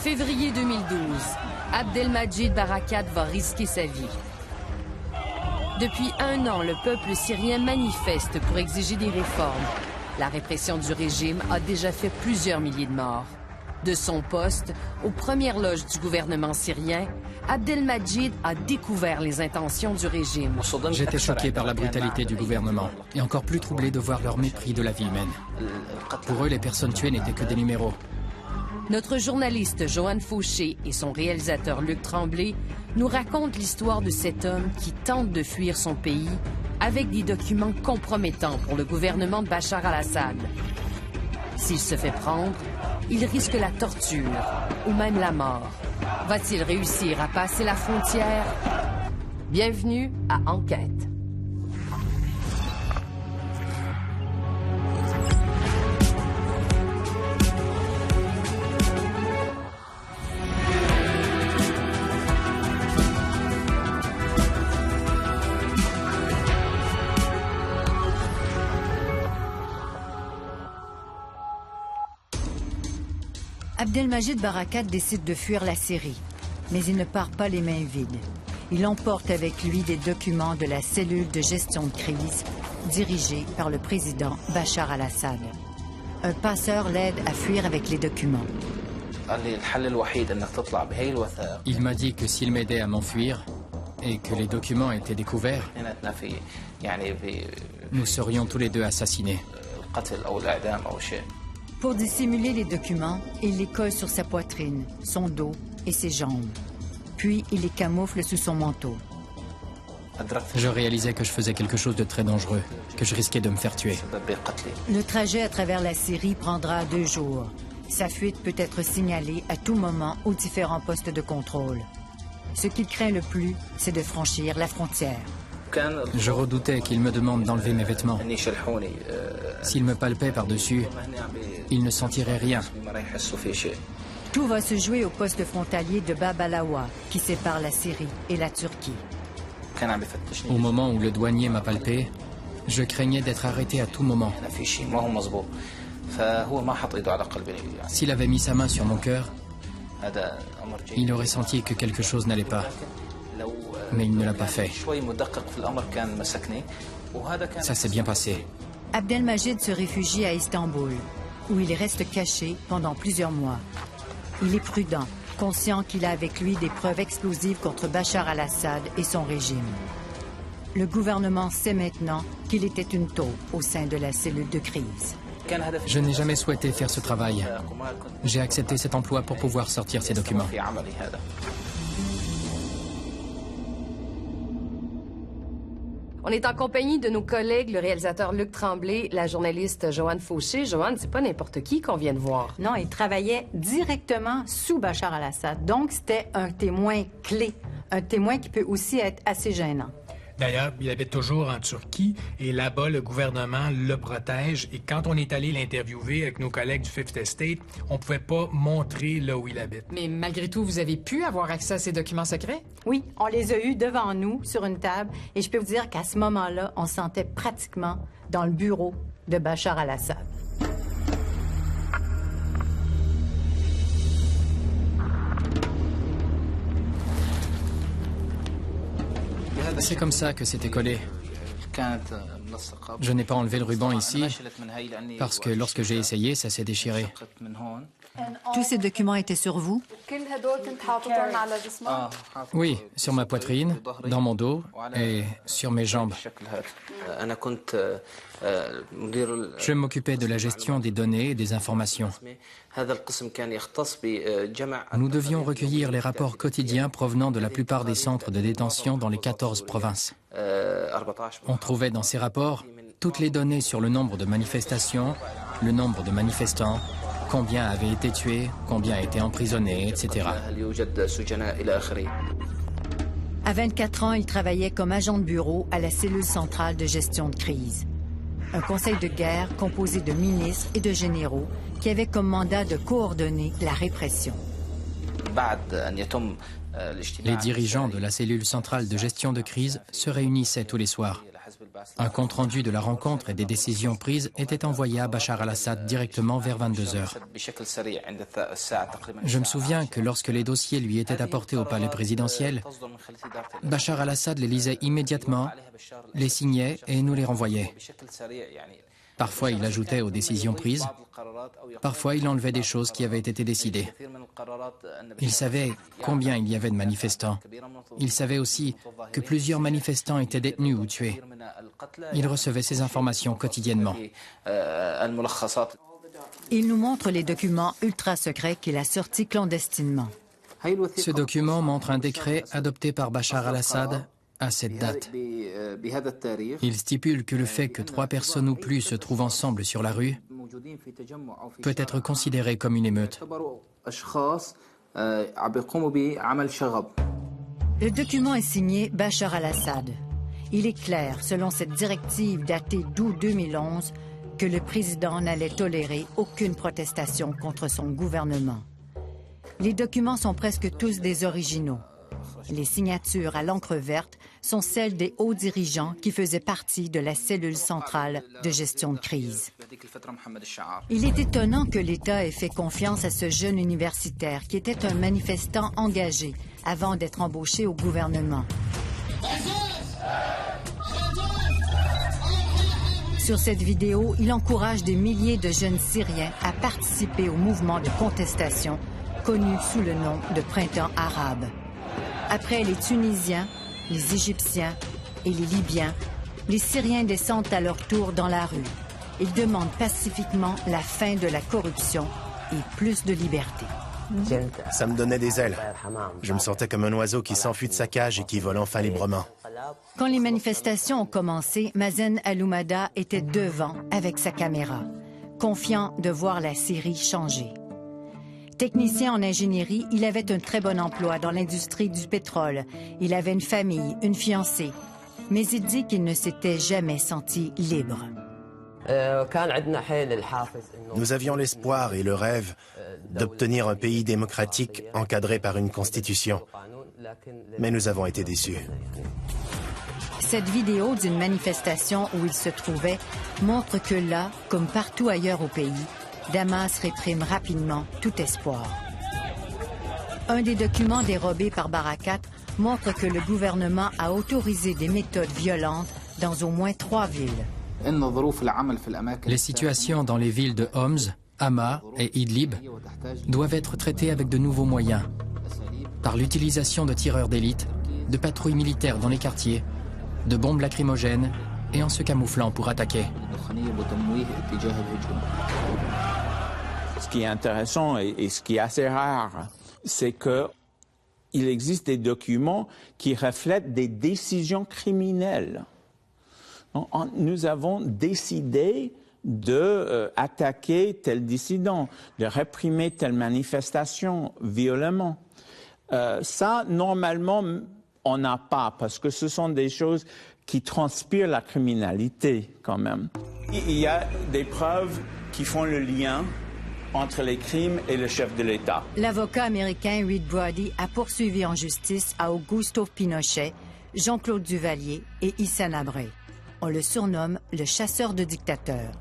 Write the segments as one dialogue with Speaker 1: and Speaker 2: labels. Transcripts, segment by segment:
Speaker 1: février 2012, Abdelmadjid Barakat va risquer sa vie. Depuis 1 an, le peuple syrien manifeste pour exiger des réformes. La répression du régime a déjà fait plusieurs milliers de morts. De son poste, aux premières loges du gouvernement syrien, Abdelmadjid a découvert les intentions du régime.
Speaker 2: J'étais choqué par la brutalité du gouvernement et encore plus troublé de voir leur mépris de la vie humaine. Pour eux, les personnes tuées n'étaient que des numéros.
Speaker 1: Notre journaliste Joanne Fauché et son réalisateur Luc Tremblay nous racontent l'histoire de cet homme qui tente de fuir son pays avec des documents compromettants pour le gouvernement de Bachar al-Assad. S'il se fait prendre, il risque la torture ou même la mort. Va-t-il réussir à passer la frontière? Bienvenue à Enquête.
Speaker 3: Abdelmadjid Barakat décide de fuir la Syrie, mais il ne part pas les mains vides. Il emporte avec lui des documents de la cellule de gestion de crise dirigée par le président Bachar al-Assad. Un passeur l'aide à fuir avec les documents.
Speaker 2: Il m'a dit que s'il m'aidait à m'enfuir et que les documents étaient découverts, nous serions tous les deux assassinés.
Speaker 3: Pour dissimuler les documents, il les colle sur sa poitrine, son dos et ses jambes. Puis il les camoufle sous son manteau.
Speaker 2: Je réalisais que je faisais quelque chose de très dangereux, que je risquais de me faire tuer.
Speaker 3: Le trajet à travers la Syrie prendra 2 jours. Sa fuite peut être signalée à tout moment aux différents postes de contrôle. Ce qu'il craint le plus, c'est de franchir la frontière.
Speaker 2: Je redoutais qu'il me demande d'enlever mes vêtements. S'il me palpait par-dessus, il ne sentirait rien.
Speaker 3: Tout va se jouer au poste frontalier de Bab al-Awa, qui sépare la Syrie et la Turquie.
Speaker 2: Au moment où le douanier m'a palpé, je craignais d'être arrêté à tout moment. S'il avait mis sa main sur mon cœur, il aurait senti que quelque chose n'allait pas. Mais il ne l'a pas fait. Ça s'est bien passé.
Speaker 3: Abdelmadjid se réfugie à Istanbul, où il reste caché pendant plusieurs mois. Il est prudent, conscient qu'il a avec lui des preuves explosives contre Bachar al-Assad et son régime. Le gouvernement sait maintenant qu'il était une taupe au sein de la cellule de crise.
Speaker 2: Je n'ai jamais souhaité faire ce travail. J'ai accepté cet emploi pour pouvoir sortir ces documents.
Speaker 1: On est en compagnie de nos collègues, le réalisateur Luc Tremblay, la journaliste Joanne Fauché. Joanne, c'est pas n'importe qui qu'on vient de voir.
Speaker 3: Non, il travaillait directement sous Bachar al-Assad. Donc, c'était un témoin clé. Un témoin qui peut aussi être assez gênant.
Speaker 4: D'ailleurs, il habite toujours en Turquie et là-bas, le gouvernement le protège. Et quand on est allé l'interviewer avec nos collègues du Fifth Estate, on ne pouvait pas montrer là où il habite.
Speaker 5: Mais malgré tout, vous avez pu avoir accès à ces documents secrets?
Speaker 3: Oui, on les a eus devant nous, sur une table. Et je peux vous dire qu'à ce moment-là, on se sentait pratiquement dans le bureau de Bachar al-Assad.
Speaker 2: C'est comme ça que c'était collé. Je n'ai pas enlevé le ruban ici parce que lorsque j'ai essayé, ça s'est déchiré.
Speaker 3: Tous ces documents étaient sur vous?
Speaker 2: Oui, sur ma poitrine, dans mon dos et sur mes jambes. Je m'occupais de la gestion des données et des informations. Nous devions recueillir les rapports quotidiens provenant de la plupart des centres de détention dans les 14 provinces. On trouvait dans ces rapports toutes les données sur le nombre de manifestations, le nombre de manifestants, combien avaient été tués, combien étaient emprisonnés, etc.
Speaker 3: À 24 ans, il travaillait comme agent de bureau à la cellule centrale de gestion de crise. Un conseil de guerre composé de ministres et de généraux qui avait comme mandat de coordonner la répression.
Speaker 2: Les dirigeants de la cellule centrale de gestion de crise se réunissaient tous les soirs. Un compte-rendu de la rencontre et des décisions prises était envoyé à Bachar al-Assad directement vers 22 heures. Je me souviens que lorsque les dossiers lui étaient apportés au palais présidentiel, Bachar al-Assad les lisait immédiatement, les signait et nous les renvoyait. Parfois, il ajoutait aux décisions prises. Parfois, il enlevait des choses qui avaient été décidées. Il savait combien il y avait de manifestants. Il savait aussi que plusieurs manifestants étaient détenus ou tués. Il recevait ces informations quotidiennement.
Speaker 3: Il nous montre les documents ultra secrets qu'il a sortis clandestinement.
Speaker 2: Ce document montre un décret adopté par Bachar al-Assad à cette date. Il stipule que le fait que 3 personnes ou plus se trouvent ensemble sur la rue peut être considéré comme une émeute.
Speaker 3: Le document est signé Bachar al-Assad. Il est clair, selon cette directive datée d'août 2011, que le président n'allait tolérer aucune protestation contre son gouvernement. Les documents sont presque tous des originaux. Les signatures à l'encre verte sont celles des hauts dirigeants qui faisaient partie de la cellule centrale de gestion de crise. Il est étonnant que l'État ait fait confiance à ce jeune universitaire qui était un manifestant engagé avant d'être embauché au gouvernement. Sur cette vidéo, il encourage des milliers de jeunes Syriens à participer au mouvement de contestation connu sous le nom de Printemps arabe. Après les Tunisiens, les Égyptiens et les Libyens, les Syriens descendent à leur tour dans la rue. Ils demandent pacifiquement la fin de la corruption et plus de liberté.
Speaker 6: Ça me donnait des ailes. Je me sentais comme un oiseau qui s'enfuit de sa cage et qui vole enfin librement.
Speaker 3: Quand les manifestations ont commencé, Mazen Aloumada était devant avec sa caméra, confiant de voir la Syrie changer. Technicien en ingénierie, il avait un très bon emploi dans l'industrie du pétrole. Il avait une famille, une fiancée. Mais il dit qu'il ne s'était jamais senti libre.
Speaker 6: Nous avions l'espoir et le rêve d'obtenir un pays démocratique encadré par une constitution. Mais nous avons été déçus.
Speaker 3: Cette vidéo d'une manifestation où il se trouvait montre que là, comme partout ailleurs au pays, Damas réprime rapidement tout espoir. Un des documents dérobés par Barakat montre que le gouvernement a autorisé des méthodes violentes dans au moins 3 villes.
Speaker 2: Les situations dans les villes de Homs, Hama et Idlib doivent être traitées avec de nouveaux moyens, par l'utilisation de tireurs d'élite, de patrouilles militaires dans les quartiers, de bombes lacrymogènes et en se camouflant pour attaquer.
Speaker 7: Ce qui est intéressant et ce qui est assez rare, c'est qu'il existe des documents qui reflètent des décisions criminelles. Nous avons décidé d'attaquer tel dissident, de réprimer telle manifestation violemment. Ça, normalement, on n'a pas, parce que ce sont des choses qui transpirent la criminalité quand même. Il y a des preuves qui font le lien entre les crimes et le chef de l'État.
Speaker 3: L'avocat américain Reed Brody a poursuivi en justice à Augusto Pinochet, Jean-Claude Duvalier et Hissène Habré. On le surnomme le chasseur de dictateurs.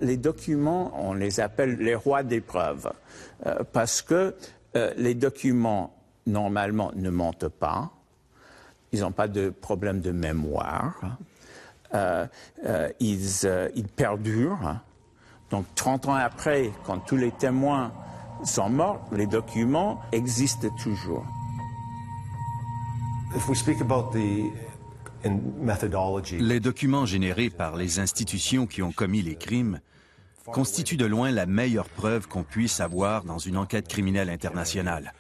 Speaker 7: Les documents, on les appelle les rois des preuves, parce que les documents, normalement, ne mentent pas. Ils n'ont pas de problème de mémoire. Ils perdurent. Donc, 30 ans après, quand tous les témoins sont morts, les documents existent toujours.
Speaker 8: Les documents générés par les institutions qui ont commis les crimes constituent de loin la meilleure preuve qu'on puisse avoir dans une enquête criminelle internationale.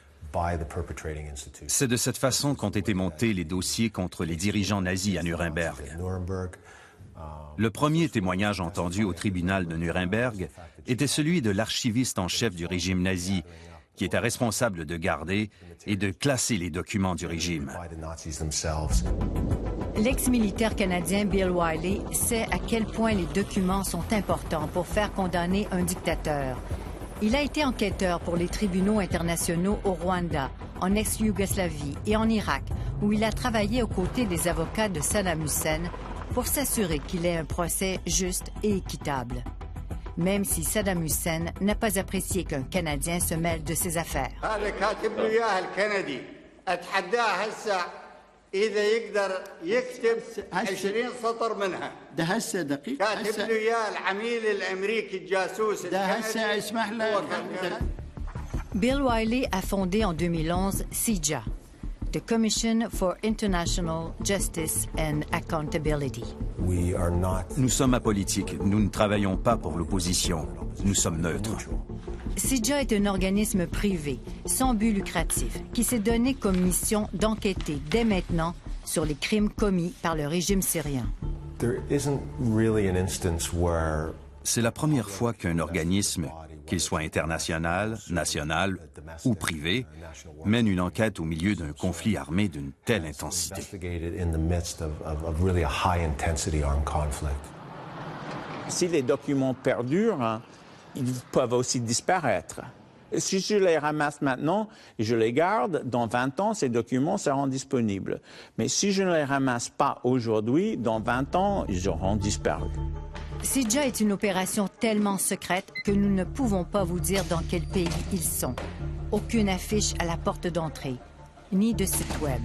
Speaker 8: C'est de cette façon qu'ont été montés les dossiers contre les dirigeants nazis à Nuremberg. Le premier témoignage entendu au tribunal de Nuremberg était celui de l'archiviste en chef du régime nazi, qui était responsable de garder et de classer les documents du régime.
Speaker 3: L'ex-militaire canadien Bill Wiley sait à quel point les documents sont importants pour faire condamner un dictateur. Il a été enquêteur pour les tribunaux internationaux au Rwanda, en ex-Yougoslavie et en Irak, où il a travaillé aux côtés des avocats de Saddam Hussein pour s'assurer qu'il ait un procès juste et équitable. Même si Saddam Hussein n'a pas apprécié qu'un Canadien se mêle de ses affaires. Bill Wiley a fondé en 2011 CIJA, The Commission for International Justice and Accountability.
Speaker 8: Nous sommes apolitiques. Nous ne travaillons pas pour l'opposition. Nous sommes neutres.
Speaker 3: CIJA est un organisme privé, sans but lucratif, qui s'est donné comme mission d'enquêter dès maintenant sur les crimes commis par le régime syrien.
Speaker 8: C'est la première fois qu'un organisme, qu'il soit international, national ou privé, mène une enquête au milieu d'un conflit armé d'une telle intensité.
Speaker 7: Si les documents perdurent, ils peuvent aussi disparaître. Si je les ramasse maintenant et je les garde, dans 20 ans, ces documents seront disponibles. Mais si je ne les ramasse pas aujourd'hui, dans 20 ans, ils auront disparu.
Speaker 3: CIJA est une opération tellement secrète que nous ne pouvons pas vous dire dans quel pays ils sont. Aucune affiche à la porte d'entrée, ni de site web.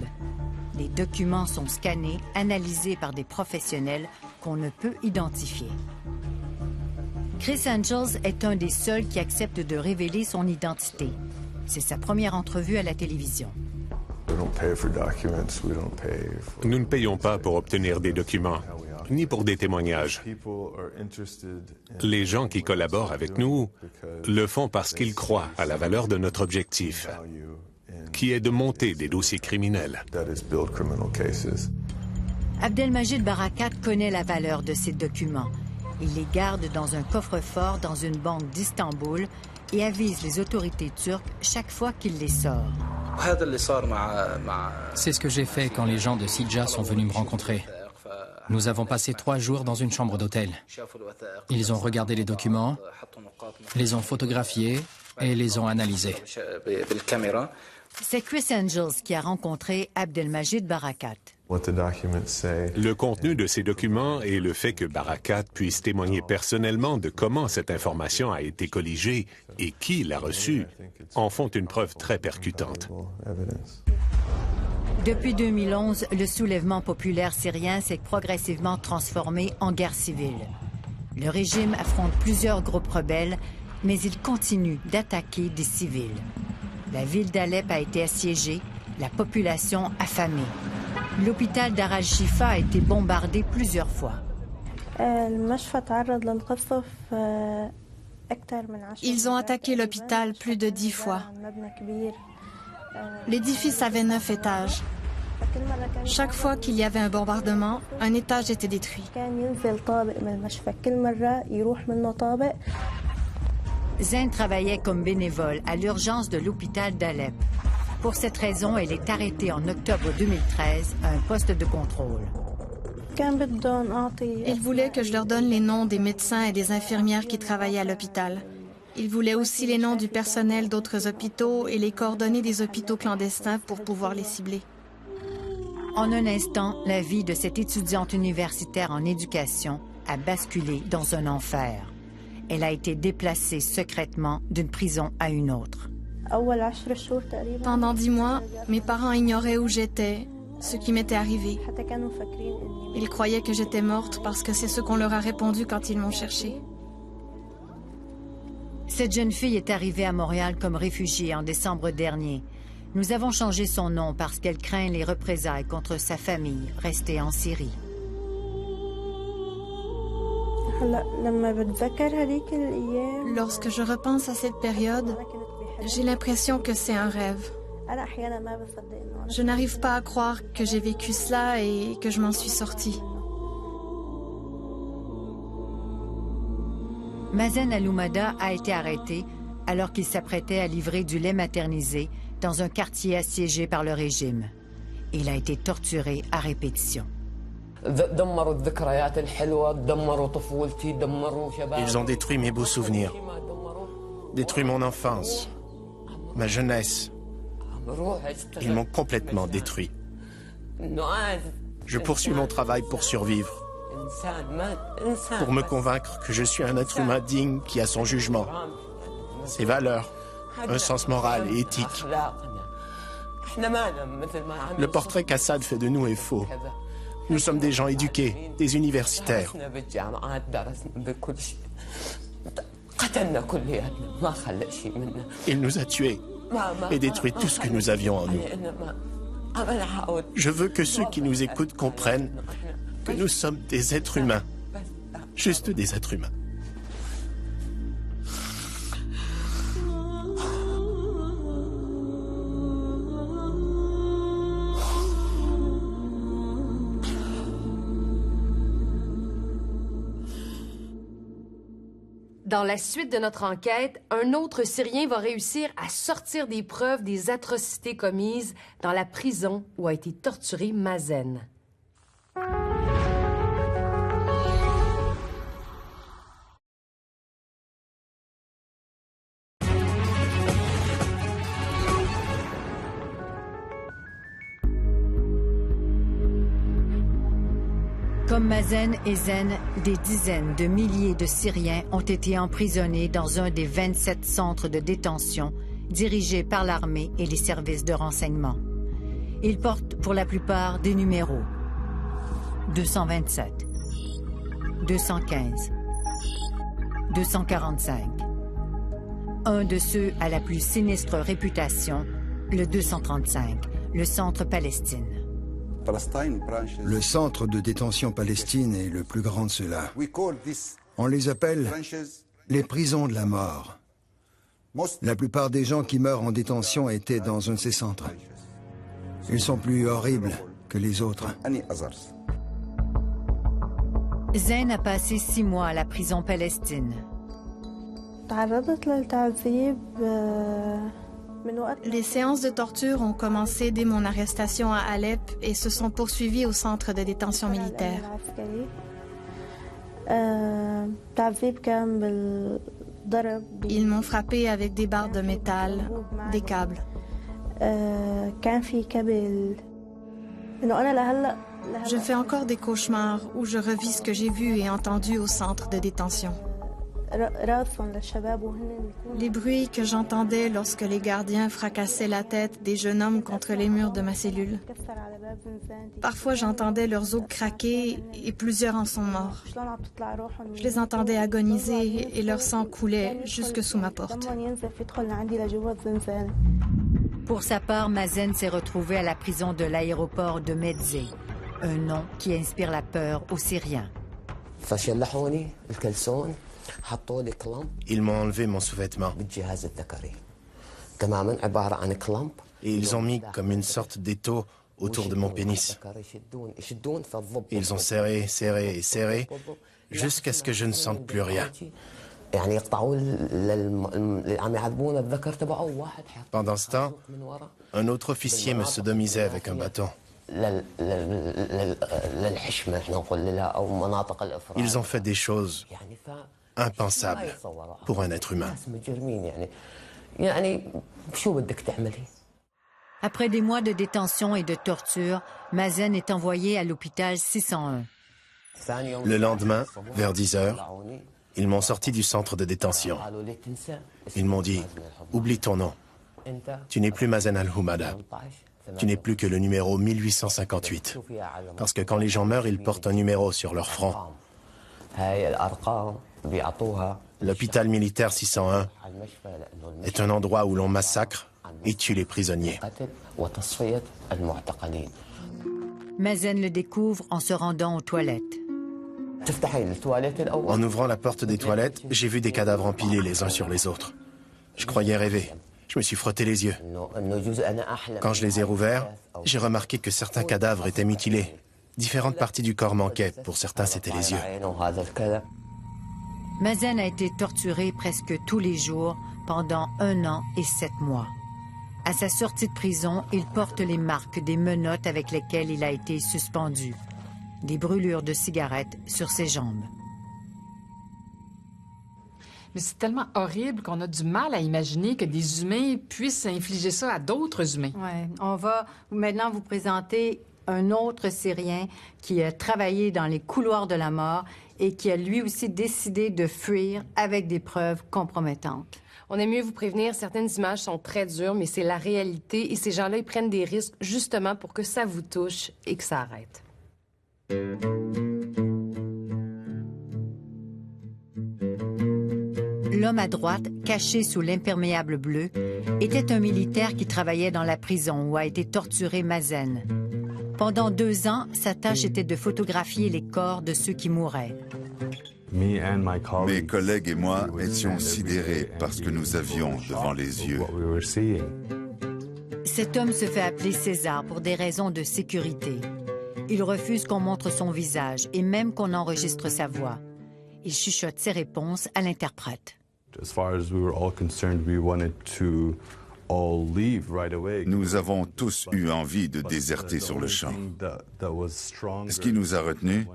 Speaker 3: Les documents sont scannés, analysés par des professionnels qu'on ne peut identifier. Chris Angels est un des seuls qui accepte de révéler son identité. C'est sa première entrevue à la télévision.
Speaker 9: Nous ne payons pas pour obtenir des documents, ni pour des témoignages. Les gens qui collaborent avec nous le font parce qu'ils croient à la valeur de notre objectif, qui est de monter des dossiers criminels.
Speaker 3: Abdelmajid Barakat connaît la valeur de ces documents. Il les garde dans un coffre-fort dans une banque d'Istanbul et avise les autorités turques chaque fois qu'il les sort.
Speaker 2: C'est ce que j'ai fait quand les gens de CIJA sont venus me rencontrer. Nous avons passé 3 jours dans une chambre d'hôtel. Ils ont regardé les documents, les ont photographiés et les ont analysés.
Speaker 3: C'est Chris Angels qui a rencontré Abdelmajid Barakat.
Speaker 9: Le contenu de ces documents et le fait que Barakat puisse témoigner personnellement de comment cette information a été colligée et qui l'a reçue en font une preuve très percutante.
Speaker 3: Depuis 2011, le soulèvement populaire syrien s'est progressivement transformé en guerre civile. Le régime affronte plusieurs groupes rebelles, mais il continue d'attaquer des civils. La ville d'Alep a été assiégée, la population affamée. L'hôpital d'Ar al-Shifa a été bombardé plusieurs fois.
Speaker 10: Ils ont attaqué l'hôpital plus de 10 fois. L'édifice avait 9 étages. Chaque fois qu'il y avait un bombardement, un étage était détruit.
Speaker 3: Zain travaillait comme bénévole à l'urgence de l'hôpital d'Alep. Pour cette raison, elle est arrêtée en octobre 2013 à un poste de contrôle.
Speaker 10: Ils voulaient que je leur donne les noms des médecins et des infirmières qui travaillaient à l'hôpital. Ils voulaient aussi les noms du personnel d'autres hôpitaux et les coordonnées des hôpitaux clandestins pour pouvoir les cibler.
Speaker 3: En un instant, la vie de cette étudiante universitaire en éducation a basculé dans un enfer. Elle a été déplacée secrètement d'une prison à une autre.
Speaker 10: Pendant 10 mois, mes parents ignoraient où j'étais, ce qui m'était arrivé. Ils croyaient que j'étais morte parce que c'est ce qu'on leur a répondu quand ils m'ont cherchée.
Speaker 3: Cette jeune fille est arrivée à Montréal comme réfugiée en décembre dernier. Nous avons changé son nom parce qu'elle craint les représailles contre sa famille restée en Syrie.
Speaker 10: Lorsque je repense à cette période, j'ai l'impression que c'est un rêve. Je n'arrive pas à croire que j'ai vécu cela et que je m'en suis sortie.
Speaker 3: Mazen Aloumada a été arrêté alors qu'il s'apprêtait à livrer du lait maternisé dans un quartier assiégé par le régime. Il a été torturé à répétition.
Speaker 6: Ils ont détruit mes beaux souvenirs, détruit mon enfance, ma jeunesse. Ils m'ont complètement détruit. Je poursuis mon travail pour survivre. pour me convaincre que je suis un être humain digne qui a son jugement, ses valeurs, un sens moral et éthique. Le portrait qu'Assad fait de nous est faux. Nous sommes des gens éduqués, des universitaires. Il nous a tués et détruit tout ce que nous avions en nous. Je veux que ceux qui nous écoutent comprennent que nous sommes des êtres humains, juste des êtres humains.
Speaker 1: Dans la suite de notre enquête, un autre Syrien va réussir à sortir des preuves des atrocités commises dans la prison où a été torturé Mazen.
Speaker 3: Comme Mazen et Zen, des dizaines de milliers de Syriens ont été emprisonnés dans un des 27 centres de détention dirigés par l'armée et les services de renseignement. Ils portent pour la plupart des numéros. 227, 215, 245. Un de ceux à la plus sinistre réputation, le 235, le centre Palestine.
Speaker 11: Le centre de détention Palestine est le plus grand de ceux-là. On les appelle les prisons de la mort. La plupart des gens qui meurent en détention étaient dans un de ces centres. Ils sont plus horribles que les autres.
Speaker 3: Zain a passé 6 mois à la prison Palestine.
Speaker 10: Les séances de torture ont commencé dès mon arrestation à Alep et se sont poursuivies au centre de détention militaire. Ils m'ont frappé avec des barres de métal, des câbles. Je fais encore des cauchemars où je revis ce que j'ai vu et entendu au centre de détention. Les bruits que j'entendais lorsque les gardiens fracassaient la tête des jeunes hommes contre les murs de ma cellule. Parfois, j'entendais leurs os craquer et plusieurs en sont morts. Je les entendais agoniser et leur sang coulait jusque sous ma porte.
Speaker 3: Pour sa part, Mazen s'est retrouvé à la prison de l'aéroport de Metzé, un nom qui inspire la peur aux Syriens.
Speaker 6: Ils m'ont enlevé mon sous-vêtement. Et ils ont mis comme une sorte d'étau autour de mon pénis. Ils ont serré, serré et serré jusqu'à ce que je ne sente plus rien. Pendant ce temps, un autre officier me sodomisait avec un bâton. Ils ont fait des choses impensables pour un être humain.
Speaker 3: Après des mois de détention et de torture, Mazen est envoyé à l'hôpital 601.
Speaker 6: Le lendemain, vers 10 heures, ils m'ont sorti du centre de détention. Ils m'ont dit « Oublie ton nom. Tu n'es plus Mazen al-Humada. Tu n'es plus que le numéro 1858. » Parce que quand les gens meurent, ils portent un numéro sur leur front. L'hôpital militaire 601 est un endroit où l'on massacre et tue les prisonniers.
Speaker 3: Mazen le découvre en se rendant aux toilettes.
Speaker 6: En ouvrant la porte des toilettes, j'ai vu des cadavres empilés les uns sur les autres. Je croyais rêver. Je me suis frotté les yeux. Quand je les ai rouverts, j'ai remarqué que certains cadavres étaient mutilés. Différentes parties du corps manquaient. Pour certains, c'était les yeux.
Speaker 3: Mazen a été torturé presque tous les jours pendant 1 an et 7 mois. À sa sortie de prison, il porte les marques des menottes avec lesquelles il a été suspendu. Des brûlures de cigarettes sur ses jambes.
Speaker 5: Mais c'est tellement horrible qu'on a du mal à imaginer que des humains puissent infliger ça à d'autres humains.
Speaker 3: Oui, on va maintenant vous présenter un autre Syrien qui a travaillé dans les couloirs de la mort et qui a lui aussi décidé de fuir avec des preuves compromettantes.
Speaker 1: On aime mieux vous prévenir, certaines images sont très dures, mais c'est la réalité et ces gens-là, ils prennent des risques justement pour que ça vous touche et que ça arrête.
Speaker 3: L'homme à droite, caché sous l'imperméable bleu, était un militaire qui travaillait dans la prison où a été torturé Mazen. Pendant 2 ans, sa tâche était de photographier les corps de ceux qui mouraient.
Speaker 12: Mes collègues et moi étions sidérés par ce que nous avions devant les yeux.
Speaker 3: Cet homme se fait appeler César pour des raisons de sécurité. Il refuse qu'on montre son visage et même qu'on enregistre sa voix. Il chuchote ses réponses à l'interprète.
Speaker 12: Nous avons tous eu envie de déserter sur le champ. Ce qui nous a retenus,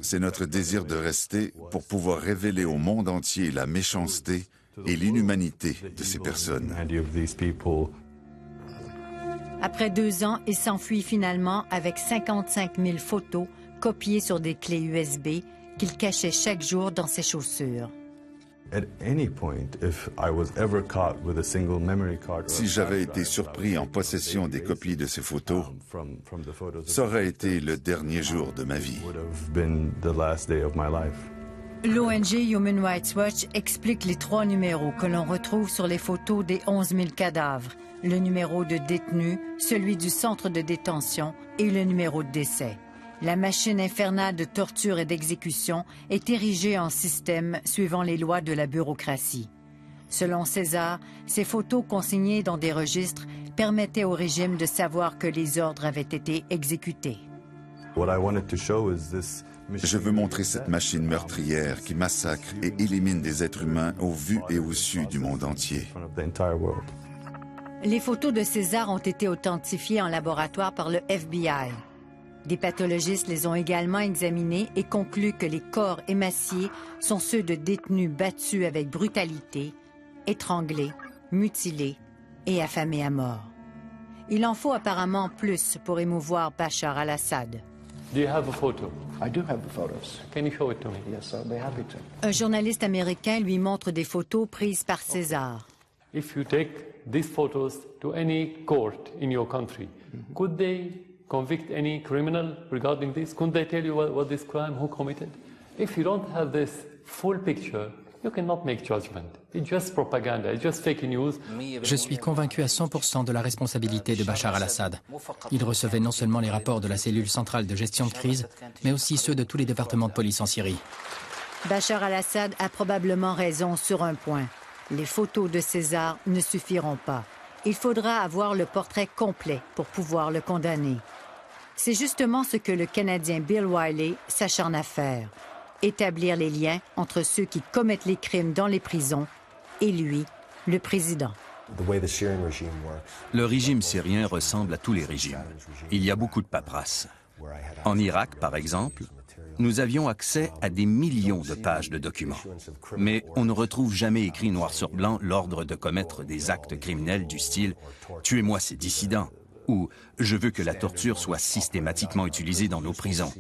Speaker 12: c'est notre désir de rester pour pouvoir révéler au monde entier la méchanceté et l'inhumanité de ces personnes.
Speaker 3: Après 2 ans, il s'enfuit finalement avec 55 000 photos copiées sur des clés USB qu'il cachait chaque jour dans ses chaussures.
Speaker 12: Si j'avais été surpris en possession des copies de ces photos, ça aurait été le dernier jour de ma vie.
Speaker 3: L'ONG Human Rights Watch explique les 3 numéros que l'on retrouve sur les photos des 11 000 cadavres. Le numéro de détenu, celui du centre de détention et le numéro de décès. La machine infernale de torture et d'exécution est érigée en système suivant les lois de la bureaucratie. Selon César, ces photos consignées dans des registres permettaient au régime de savoir que les ordres avaient été exécutés.
Speaker 12: Je veux montrer cette machine meurtrière qui massacre et élimine des êtres humains au vu et au su du monde entier.
Speaker 3: Les photos de César ont été authentifiées en laboratoire par le FBI. Des pathologistes les ont également examinés et concluent que les corps émaciés sont ceux de détenus battus avec brutalité, étranglés, mutilés et affamés à mort. Il en faut apparemment plus pour émouvoir Bachar al-Assad. Un journaliste américain lui montre des photos prises par César.
Speaker 13: If you take these photos to any court in your country, could they convict any criminal regarding this? Couldn't they tell you what this crime, who committed? If you don't have this full picture, you cannot make judgment. It's just propaganda, it's just fake news.
Speaker 2: Je suis convaincu à 100% de la responsabilité de Bachar al-Assad. Il recevait non seulement les rapports de la cellule centrale de gestion de crise, mais aussi ceux de tous les départements de police en Syrie.
Speaker 3: Bachar al-Assad a probablement raison sur un point. Les photos de César ne suffiront pas. Il faudra avoir le portrait complet pour pouvoir le condamner. C'est justement ce que le Canadien Bill Wiley s'acharne à faire. Établir les liens entre ceux qui commettent les crimes dans les prisons et lui, le président.
Speaker 8: Le régime syrien ressemble à tous les régimes. Il y a beaucoup de paperasse. En Irak, par exemple, nous avions accès à des millions de pages de documents. Mais on ne retrouve jamais écrit noir sur blanc l'ordre de commettre des actes criminels du style « Tuez-moi ces dissidents » ou « Je veux que la torture soit systématiquement utilisée dans nos prisons ».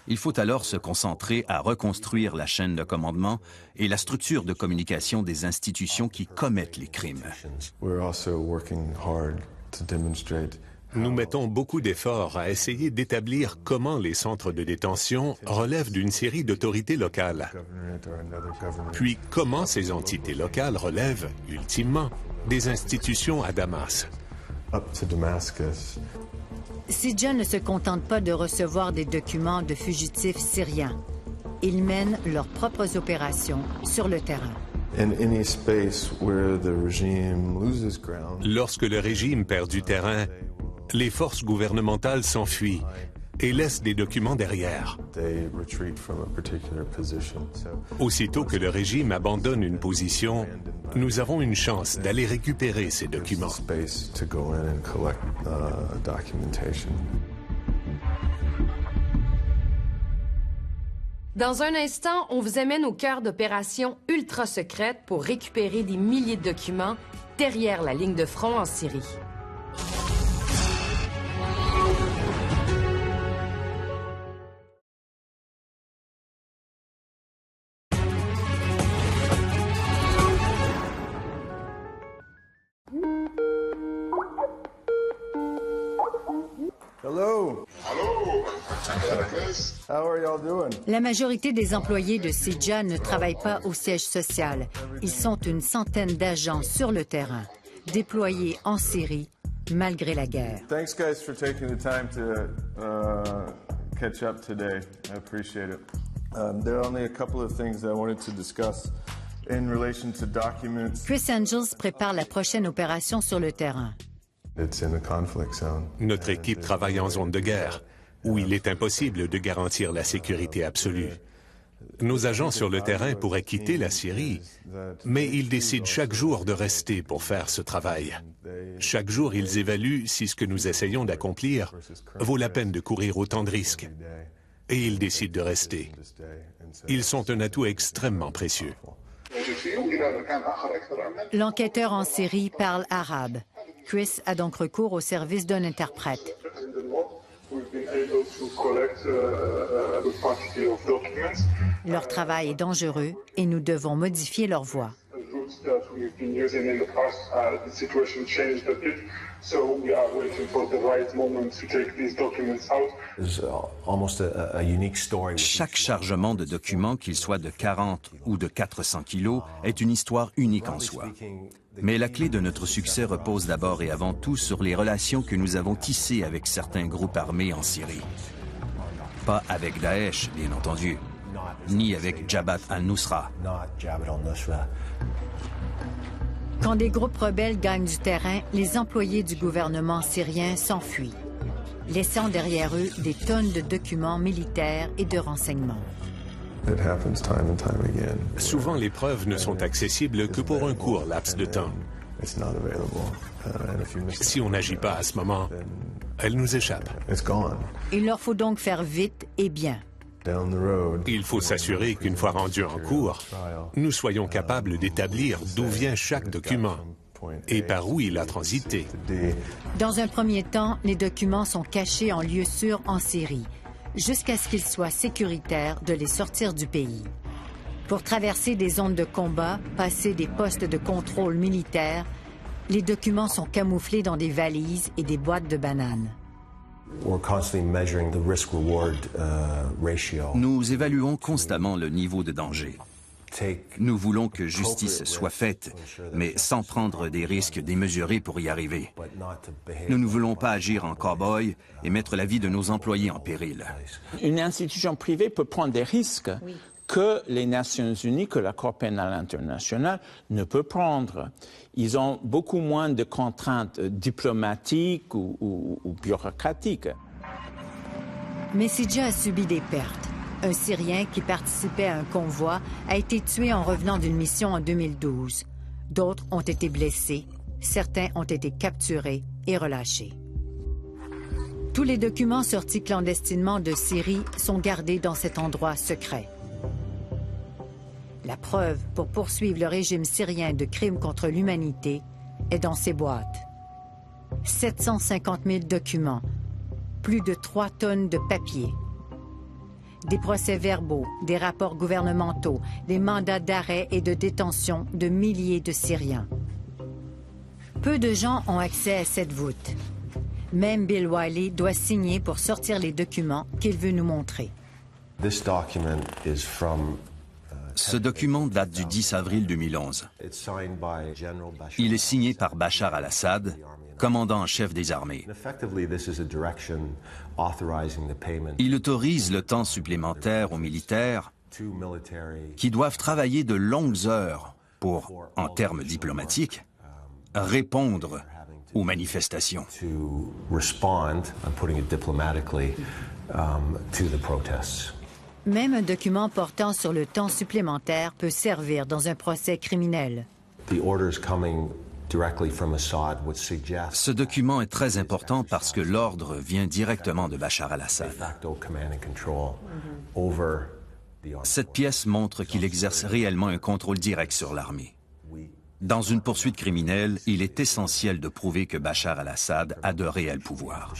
Speaker 8: Il faut alors se concentrer à reconstruire la chaîne de commandement et la structure de communication des institutions qui commettent les crimes.
Speaker 9: Nous mettons beaucoup d'efforts à essayer d'établir comment les centres de détention relèvent d'une série d'autorités locales. Puis comment ces entités locales relèvent, ultimement, des institutions à Damas.
Speaker 3: Sidja ne se contente pas de recevoir des documents de fugitifs syriens. Ils mènent leurs propres opérations sur le terrain.
Speaker 9: Lorsque le régime perd du terrain, les forces gouvernementales s'enfuient et laissent des documents derrière. Aussitôt que le régime abandonne une position, nous avons une chance d'aller récupérer ces documents.
Speaker 1: Dans un instant, on vous amène au cœur d'opérations ultra secrètes pour récupérer des milliers de documents derrière la ligne de front en Syrie.
Speaker 3: La majorité des employés de CIJA ne travaillent pas au siège social. Ils sont une centaine d'agents sur le terrain, déployés en Syrie, malgré la guerre.
Speaker 14: Thanks, guys, for taking the time to catch up today. I appreciate it. There are only a couple of things I wanted to discuss in relation to documents.
Speaker 3: Chris Angels prépare la prochaine opération sur le terrain.
Speaker 14: It's in a conflict zone.
Speaker 9: Notre équipe travaille en zone de guerre, où il est impossible de garantir la sécurité absolue. Nos agents sur le terrain pourraient quitter la Syrie, mais ils décident chaque jour de rester pour faire ce travail. Chaque jour, ils évaluent si ce que nous essayons d'accomplir vaut la peine de courir autant de risques. Et ils décident de rester. Ils sont un atout extrêmement précieux.
Speaker 3: L'enquêteur en Syrie parle arabe. Chris a donc recours au service d'un interprète. Leur travail est dangereux et nous devons modifier leur voix.
Speaker 8: Chaque chargement de documents, qu'il soit de 40 ou de 400 kilos, est une histoire unique en soi. Mais la clé de notre succès repose d'abord et avant tout sur les relations que nous avons tissées avec certains groupes armés en Syrie. Pas avec Daesh, bien entendu, ni avec Jabhat al-Nusra.
Speaker 3: Quand des groupes rebelles gagnent du terrain, les employés du gouvernement syrien s'enfuient, laissant derrière eux des tonnes de documents militaires et de renseignements.
Speaker 9: Souvent, les preuves ne sont accessibles que pour un court laps de temps. Si on n'agit pas à ce moment, elles nous échappent.
Speaker 3: Il leur faut donc faire vite et bien.
Speaker 9: Il faut s'assurer qu'une fois rendus en cours, nous soyons capables d'établir d'où vient chaque document et par où il a transité.
Speaker 3: Dans un premier temps, les documents sont cachés en lieu sûr en Syrie, jusqu'à ce qu'il soit sécuritaire de les sortir du pays. Pour traverser des zones de combat, passer des postes de contrôle militaire, les documents sont camouflés dans des valises et des boîtes de bananes.
Speaker 8: Nous évaluons constamment le niveau de danger. Nous voulons que justice soit faite, mais sans prendre des risques démesurés pour y arriver. Nous ne voulons pas agir en cow-boy et mettre la vie de nos employés en péril.
Speaker 7: Une institution privée peut prendre des risques que les Nations Unies, que la Cour pénale internationale ne peut prendre. Ils ont beaucoup moins de contraintes diplomatiques ou bureaucratiques.
Speaker 3: Mais CIJA a subi des pertes. Un Syrien qui participait à un convoi a été tué en revenant d'une mission en 2012. D'autres ont été blessés. Certains ont été capturés et relâchés. Tous les documents sortis clandestinement de Syrie sont gardés dans cet endroit secret. La preuve pour poursuivre le régime syrien de crimes contre l'humanité est dans ces boîtes. 750 000 documents, plus de 3 tonnes de papier, des procès-verbaux, des rapports gouvernementaux, des mandats d'arrêt et de détention de milliers de Syriens. Peu de gens ont accès à cette voûte. Même Bill Wiley doit signer pour sortir les documents qu'il veut nous montrer.
Speaker 8: Ce document date du 10 avril 2011. Il est signé par Bachar al-Assad, commandant en chef des armées. Il autorise le temps supplémentaire aux militaires qui doivent travailler de longues heures pour, en termes diplomatiques, répondre aux manifestations.
Speaker 3: Même un document portant sur le temps supplémentaire peut servir dans un procès criminel.
Speaker 8: Ce document est très important parce que l'ordre vient directement de Bachar al-Assad. Cette pièce montre qu'il exerce réellement un contrôle direct sur l'armée. Dans une poursuite criminelle, il est essentiel de prouver que Bachar al-Assad a de réels pouvoirs.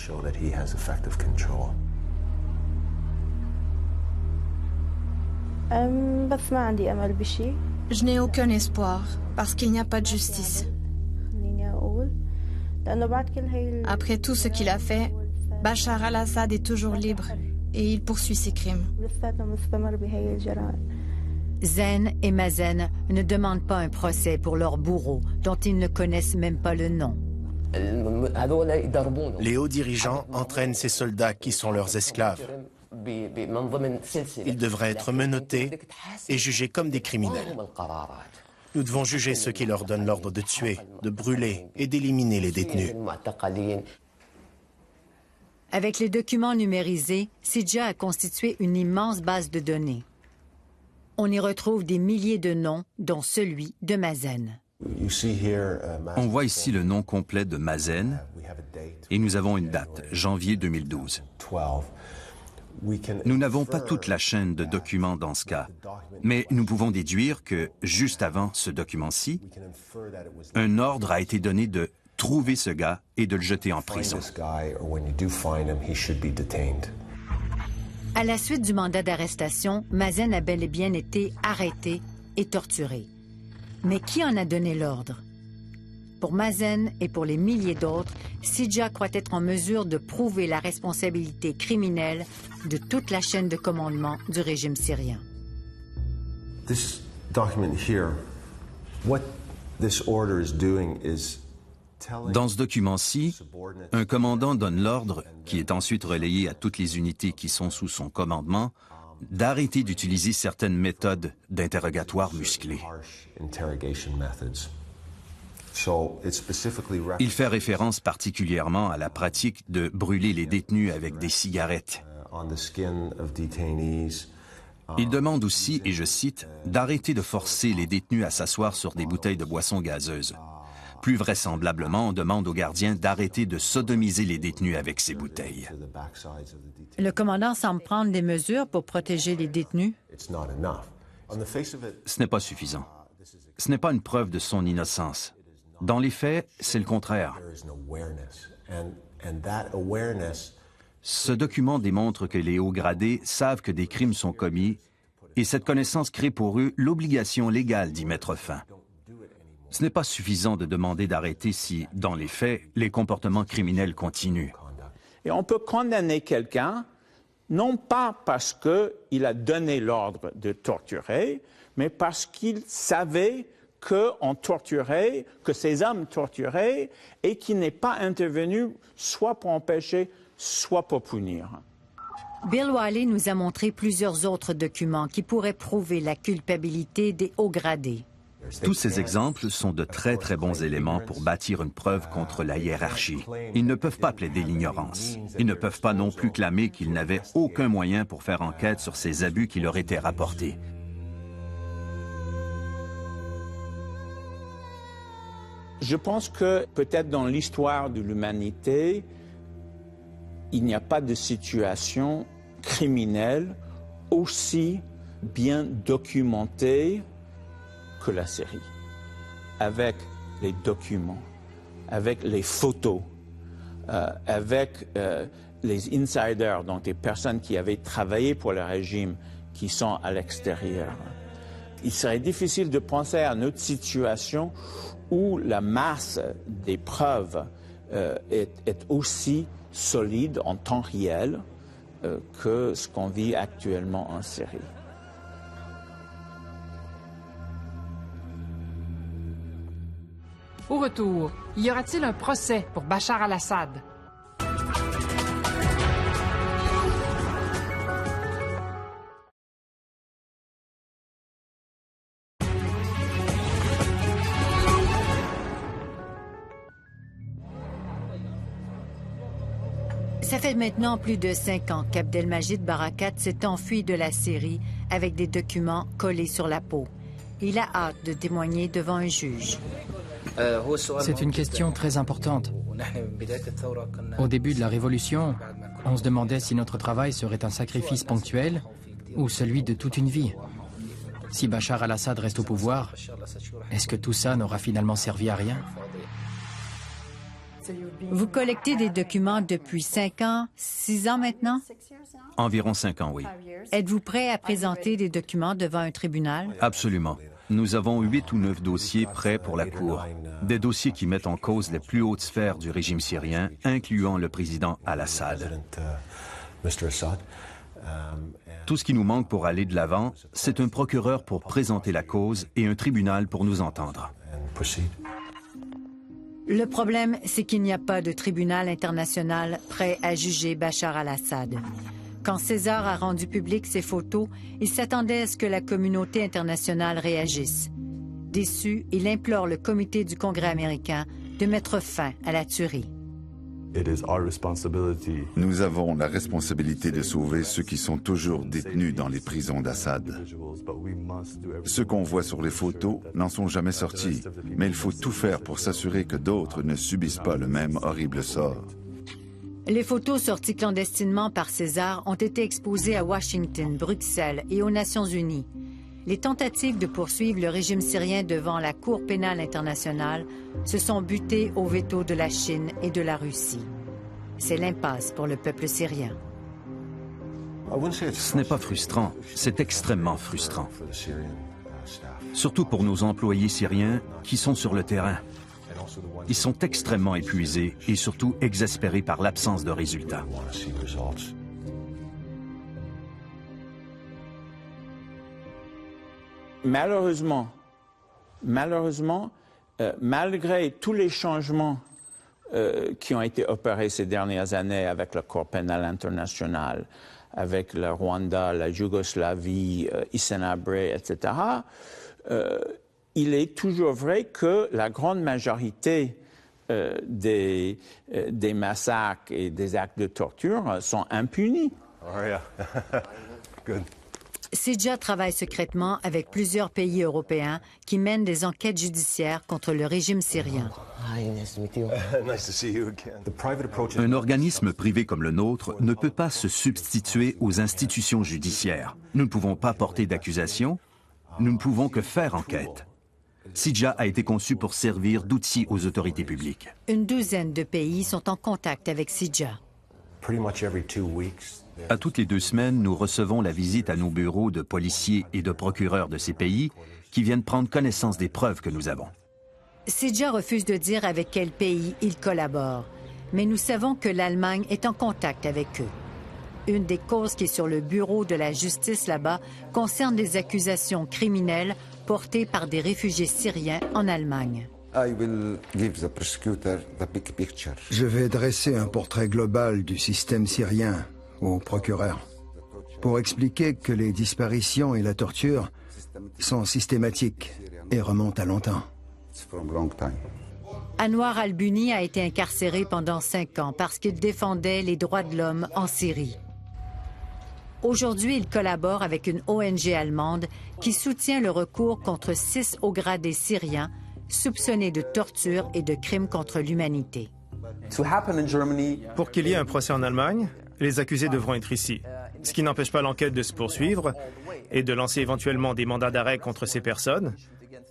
Speaker 10: Je n'ai aucun espoir parce qu'il n'y a pas de justice. Après tout ce qu'il a fait, Bachar al-Assad est toujours libre et il poursuit ses crimes.
Speaker 3: Zen et Mazen ne demandent pas un procès pour leurs bourreaux, dont ils ne connaissent même pas le nom.
Speaker 6: Les hauts dirigeants entraînent ces soldats qui sont leurs esclaves. Ils devraient être menottés et jugés comme des criminels. Nous devons juger ceux qui leur donnent l'ordre de tuer, de brûler et d'éliminer les détenus.
Speaker 3: Avec les documents numérisés, Sidja a constitué une immense base de données. On y retrouve des milliers de noms, dont celui de Mazen.
Speaker 8: On voit ici le nom complet de Mazen et nous avons une date, janvier 2012. Nous n'avons pas toute la chaîne de documents dans ce cas, mais nous pouvons déduire que, juste avant ce document-ci, un ordre a été donné de trouver ce gars et de le jeter en prison.
Speaker 3: À la suite du mandat d'arrestation, Mazen a bel et bien été arrêté et torturé. Mais qui en a donné l'ordre? Pour Mazen et pour les milliers d'autres, Sidja croit être en mesure de prouver la responsabilité criminelle de toute la chaîne de commandement du régime syrien.
Speaker 15: This document here, what this order is doing is
Speaker 8: Dans ce document-ci, un commandant donne l'ordre, qui est ensuite relayé à toutes les unités qui sont sous son commandement, d'arrêter d'utiliser certaines méthodes d'interrogatoire musclé. Il fait référence particulièrement à la pratique de brûler les détenus avec des cigarettes. Il demande aussi, et je cite, d'arrêter de forcer les détenus à s'asseoir sur des bouteilles de boissons gazeuses. Plus vraisemblablement, on demande aux gardiens d'arrêter de sodomiser les détenus avec ces bouteilles.
Speaker 3: Le commandant semble prendre des mesures pour protéger les détenus.
Speaker 8: Ce n'est pas suffisant. Ce n'est pas une preuve de son innocence. Dans les faits, c'est le contraire. Ce document démontre que les hauts gradés savent que des crimes sont commis et cette connaissance crée pour eux l'obligation légale d'y mettre fin. Ce n'est pas suffisant de demander d'arrêter si, dans les faits, les comportements criminels continuent.
Speaker 7: Et on peut condamner quelqu'un, non pas parce qu'il a donné l'ordre de torturer, mais parce qu'il savait qu'on torturait, que ces hommes torturaient, et qu'il n'est pas intervenu soit pour empêcher, soit pour punir.
Speaker 3: Bill Wiley nous a montré plusieurs autres documents qui pourraient prouver la culpabilité des hauts gradés.
Speaker 8: Tous ces exemples sont de très très bons éléments pour bâtir une preuve contre la hiérarchie. Ils ne peuvent pas plaider l'ignorance. Ils ne peuvent pas non plus clamer qu'ils n'avaient aucun moyen pour faire enquête sur ces abus qui leur étaient rapportés.
Speaker 7: Je pense que peut-être dans l'histoire de l'humanité, il n'y a pas de situation criminelle aussi bien documentée que la Syrie, avec les documents, avec les photos, avec les insiders, donc des personnes qui avaient travaillé pour le régime, qui sont à l'extérieur. Il serait difficile de penser à une autre situation où la masse des preuves est aussi solide en temps réel que ce qu'on vit actuellement en Syrie.
Speaker 5: Au retour, y aura-t-il un procès pour Bachar al-Assad?
Speaker 3: Ça fait maintenant plus de 5 ans qu'Abdelmajid Barakat s'est enfui de la Syrie avec des documents collés sur la peau. Il a hâte de témoigner devant un juge.
Speaker 2: C'est une question très importante. Au début de la Révolution, on se demandait si notre travail serait un sacrifice ponctuel ou celui de toute une vie. Si Bachar al-Assad reste au pouvoir, est-ce que tout ça n'aura finalement servi à rien?
Speaker 3: Vous collectez des documents depuis 5 ans, 6 ans maintenant?
Speaker 8: Environ 5 ans, oui.
Speaker 3: Êtes-vous prêt à présenter des documents devant un tribunal?
Speaker 8: Absolument. Nous avons 8 ou 9 dossiers prêts pour la Cour. Des dossiers qui mettent en cause les plus hautes sphères du régime syrien, incluant le président al-Assad. Tout ce qui nous manque pour aller de l'avant, c'est un procureur pour présenter la cause et un tribunal pour nous entendre.
Speaker 3: Le problème, c'est qu'il n'y a pas de tribunal international prêt à juger Bachar al-Assad. Quand César a rendu public ses photos, il s'attendait à ce que la communauté internationale réagisse. Déçu, il implore le comité du Congrès américain de mettre fin à la tuerie.
Speaker 12: Nous avons la responsabilité de sauver ceux qui sont toujours détenus dans les prisons d'Assad. Ceux qu'on voit sur les photos n'en sont jamais sortis, mais il faut tout faire pour s'assurer que d'autres ne subissent pas le même horrible sort.
Speaker 3: Les photos sorties clandestinement par César ont été exposées à Washington, Bruxelles et aux Nations unies. Les tentatives de poursuivre le régime syrien devant la Cour pénale internationale se sont butées au veto de la Chine et de la Russie. C'est l'impasse pour le peuple syrien.
Speaker 8: Ce n'est pas frustrant, c'est extrêmement frustrant. Surtout pour nos employés syriens qui sont sur le terrain. Ils sont extrêmement épuisés et surtout exaspérés par l'absence de résultats.
Speaker 7: Malheureusement, malgré tous les changements qui ont été opérés ces dernières années avec la Cour pénale internationale, avec le Rwanda, la Yougoslavie, Hissène Habré, etc., il est toujours vrai que la grande majorité des massacres et des actes de torture sont impunis.
Speaker 15: Oh, yeah. Good.
Speaker 3: Sidja travaille secrètement avec plusieurs pays européens qui mènent des enquêtes judiciaires contre le régime syrien.
Speaker 8: Un organisme privé comme le nôtre ne peut pas se substituer aux institutions judiciaires. Nous ne pouvons pas porter d'accusation, nous ne pouvons que faire enquête. Sidja a été conçu pour servir d'outil aux autorités publiques.
Speaker 3: Une douzaine de pays sont en contact avec Sidja.
Speaker 8: À toutes les 2 semaines, nous recevons la visite à nos bureaux de policiers et de procureurs de ces pays qui viennent prendre connaissance des preuves que nous avons.
Speaker 3: Sidja refuse de dire avec quel pays il collabore, mais nous savons que l'Allemagne est en contact avec eux. Une des causes qui est sur le bureau de la justice là-bas concerne des accusations criminelles portées par des réfugiés syriens en Allemagne.
Speaker 11: Je vais dresser un portrait global du système syrien au procureur pour expliquer que les disparitions et la torture sont systématiques et remontent à longtemps.
Speaker 3: Anwar al-Buni a été incarcéré pendant 5 ans parce qu'il défendait les droits de l'homme en Syrie. Aujourd'hui, il collabore avec une ONG allemande qui soutient le recours contre 6 hauts gradés syriens soupçonnés de torture et de crimes contre l'humanité.
Speaker 16: Pour qu'il y ait un procès en Allemagne, les accusés devront être ici, ce qui n'empêche pas l'enquête de se poursuivre et de lancer éventuellement des mandats d'arrêt contre ces personnes,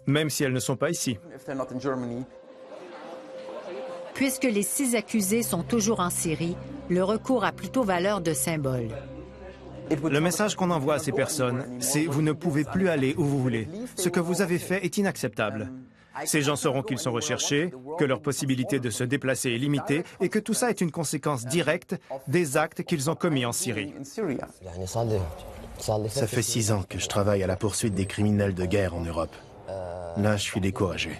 Speaker 16: même si elles ne sont pas ici.
Speaker 3: Puisque les 6 accusés sont toujours en Syrie, le recours a plutôt valeur de symbole.
Speaker 16: Le message qu'on envoie à ces personnes, c'est « vous ne pouvez plus aller où vous voulez. Ce que vous avez fait est inacceptable ». Ces gens sauront qu'ils sont recherchés, que leur possibilité de se déplacer est limitée et que tout ça est une conséquence directe des actes qu'ils ont commis en Syrie.
Speaker 6: Ça fait 6 ans que je travaille à la poursuite des criminels de guerre en Europe. Là, je suis découragé.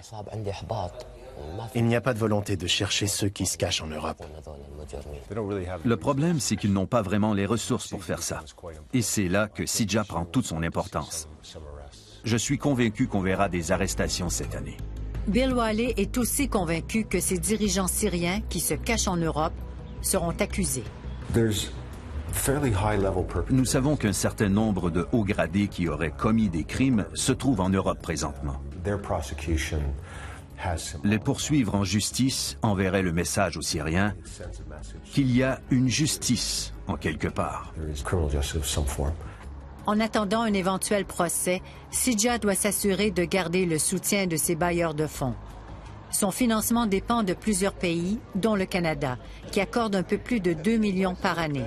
Speaker 6: Il n'y a pas de volonté de chercher ceux qui se cachent en Europe.
Speaker 8: Le problème, c'est qu'ils n'ont pas vraiment les ressources pour faire ça. Et c'est là que Sidja prend toute son importance. Je suis convaincu qu'on verra des arrestations cette année.
Speaker 3: Bill Wiley est aussi convaincu que ces dirigeants syriens qui se cachent en Europe seront accusés.
Speaker 8: Nous savons qu'un certain nombre de hauts gradés qui auraient commis des crimes se trouvent en Europe présentement. Les poursuivre en justice enverrait le message aux Syriens qu'il y a une justice en quelque part.
Speaker 3: En attendant un éventuel procès, Sidja doit s'assurer de garder le soutien de ses bailleurs de fonds. Son financement dépend de plusieurs pays, dont le Canada, qui accorde un peu plus de 2 millions par année.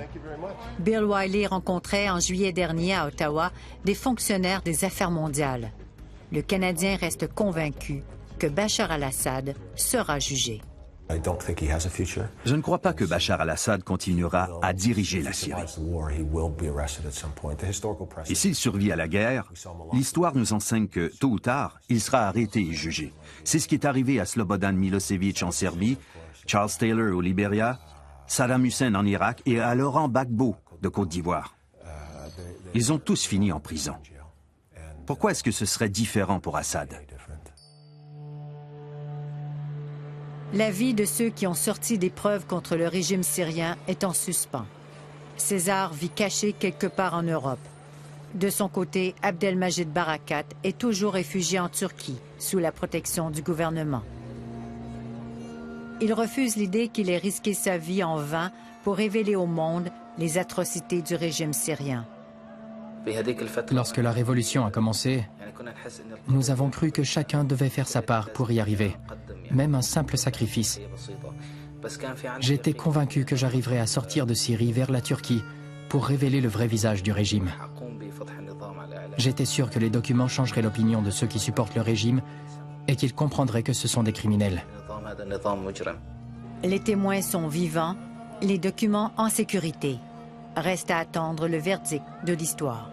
Speaker 3: Bill Wiley rencontrait en juillet dernier à Ottawa des fonctionnaires des Affaires mondiales. le Canadien reste convaincu que Bachar al-Assad sera jugé.
Speaker 8: Je ne crois pas que Bachar al-Assad continuera à diriger la Syrie. Et s'il survit à la guerre, l'histoire nous enseigne que, tôt ou tard, il sera arrêté et jugé. C'est ce qui est arrivé à Slobodan Milosevic en Serbie, Charles Taylor au Libéria, Saddam Hussein en Irak et à Laurent Gbagbo de Côte d'Ivoire. Ils ont tous fini en prison. Pourquoi est-ce que ce serait différent pour Assad?
Speaker 3: La vie de ceux qui ont sorti des preuves contre le régime syrien est en suspens. César vit caché quelque part en Europe. De son côté, Abdelmajid Barakat est toujours réfugié en Turquie, sous la protection du gouvernement. Il refuse l'idée qu'il ait risqué sa vie en vain pour révéler au monde les atrocités du régime syrien.
Speaker 2: Lorsque la révolution a commencé, nous avons cru que chacun devait faire sa part pour y arriver, même un simple sacrifice. J'étais convaincu que j'arriverais à sortir de Syrie vers la Turquie pour révéler le vrai visage du régime. J'étais sûr que les documents changeraient l'opinion de ceux qui supportent le régime et qu'ils comprendraient que ce sont des criminels.
Speaker 3: Les témoins sont vivants, les documents en sécurité. Reste à attendre le verdict de l'histoire.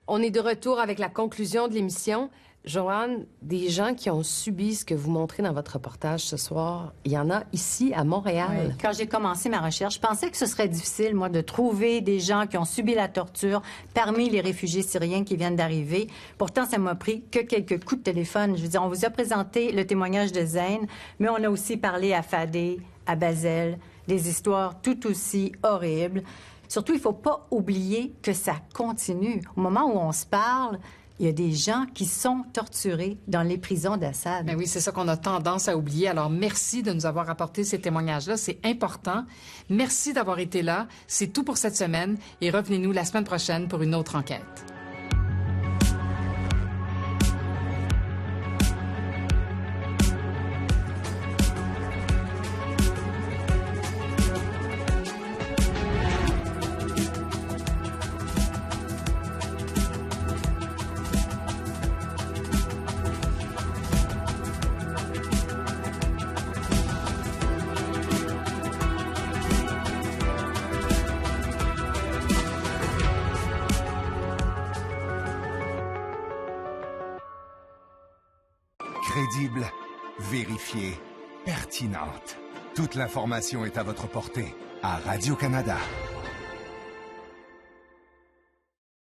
Speaker 1: On est de retour avec la conclusion de l'émission. Joanne, des gens qui ont subi ce que vous montrez dans votre reportage ce soir, il y en a ici à Montréal.
Speaker 3: Oui. Quand j'ai commencé ma recherche, je pensais que ce serait difficile, moi, de trouver des gens qui ont subi la torture parmi les réfugiés syriens qui viennent d'arriver. Pourtant, ça m'a pris que quelques coups de téléphone. Je veux dire, on vous a présenté le témoignage de Zayn, mais on a aussi parlé à Fadé, à Basel, des histoires tout aussi horribles. Surtout, il ne faut pas oublier que ça continue. Au moment où on se parle, il y a des gens qui sont torturés dans les prisons d'Assad.
Speaker 5: Ben oui, c'est ça qu'on a tendance à oublier. Alors, merci de nous avoir apporté ces témoignages-là. C'est important. Merci d'avoir été là. C'est tout pour cette semaine. Et revenez-nous la semaine prochaine pour une autre enquête.
Speaker 17: Crédible, vérifiée, pertinente. Toute l'information est à votre portée à Radio-Canada.